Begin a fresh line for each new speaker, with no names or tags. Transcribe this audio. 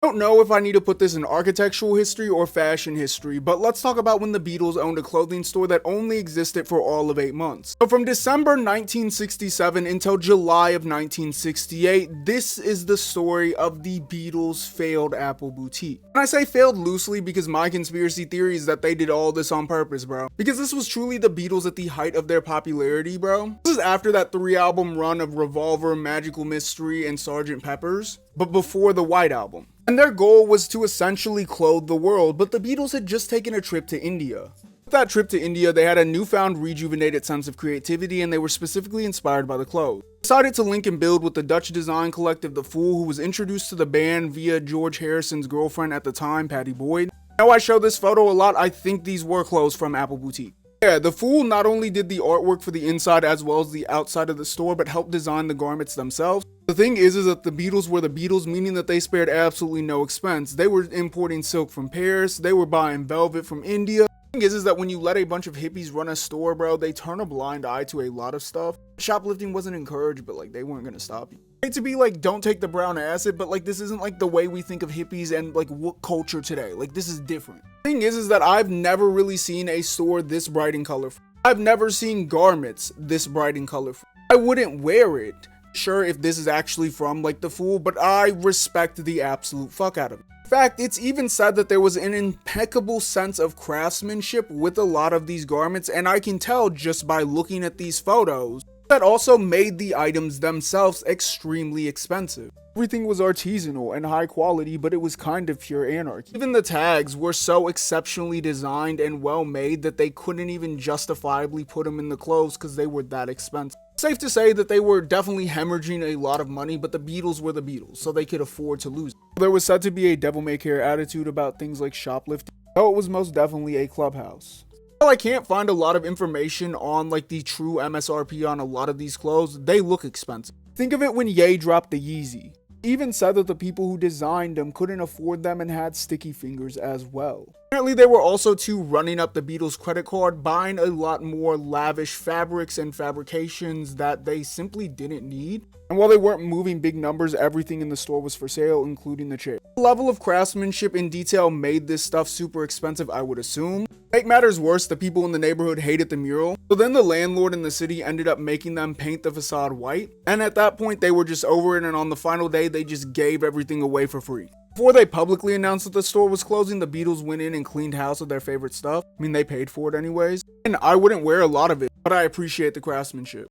I don't know if I need to put this in architectural history or fashion history, but let's talk about when the Beatles owned a clothing store that only existed for all of 8 months. So from December 1967 until July of 1968, this is the story of the Beatles' failed Apple boutique. And I say failed loosely because my conspiracy theory is that they did all this on purpose, bro. Because this was truly the Beatles at the height of their popularity, bro. This is after that 3-album run of Revolver, Magical Mystery, and Sgt. Pepper's, but before the White Album. And their goal was to essentially clothe the world, but the Beatles had just taken a trip to India. With that trip to India, they had a newfound rejuvenated sense of creativity, and they were specifically inspired by the clothes. They decided to link and build with the Dutch design collective The Fool, who was introduced to the band via George Harrison's girlfriend at the time, Pattie Boyd. Now I show this photo a lot, I think these were clothes from Apple Boutique. Yeah, The Fool not only did the artwork for the inside as well as the outside of the store, but helped design the garments themselves. The thing is that the Beatles were the Beatles, meaning that they spared absolutely no expense. They were importing silk from Paris, they were buying velvet from India. The thing is that when you let a bunch of hippies run a store, bro, they turn a blind eye to a lot of stuff. Shoplifting wasn't encouraged, but like they weren't gonna stop you. I hate to be like, don't take the brown acid, but like this isn't like the way we think of hippies and like what culture today. Like this is different. The thing is that I've never really seen a store this bright and colorful. I've never seen garments this bright and colorful. I wouldn't wear it. Sure, if this is actually from like The Fool, but I respect the absolute fuck out of it. In fact, it's even said that there was an impeccable sense of craftsmanship with a lot of these garments, and I can tell just by looking at these photos that also made the items themselves extremely expensive. Everything was artisanal and high quality, but it was kind of pure anarchy. Even the tags were so exceptionally designed and well made that they couldn't even justifiably put them in the clothes because they were that expensive. Safe to say that they were definitely hemorrhaging a lot of money, but the Beatles were the Beatles, so they could afford to lose. There was said to be a devil-may-care attitude about things like shoplifting, though it was most definitely a clubhouse. While I can't find a lot of information on like the true MSRP on a lot of these clothes, they look expensive. Think of it when Ye dropped the Yeezy. Even said that the people who designed them couldn't afford them and had sticky fingers as well. Apparently they were also too running up the Beatles credit card, buying a lot more lavish fabrics and fabrications that they simply didn't need. And while they weren't moving big numbers, everything in the store was for sale, including the chair. The level of craftsmanship and detail made this stuff super expensive, I would assume. To make matters worse, the people in the neighborhood hated the mural, so then the landlord in the city ended up making them paint the facade white, and at that point they were just over it, and on the final day they just gave everything away for free. Before they publicly announced that the store was closing, the Beatles went in and cleaned house of their favorite stuff. I mean, they paid for it anyways, and I wouldn't wear a lot of it, but I appreciate the craftsmanship.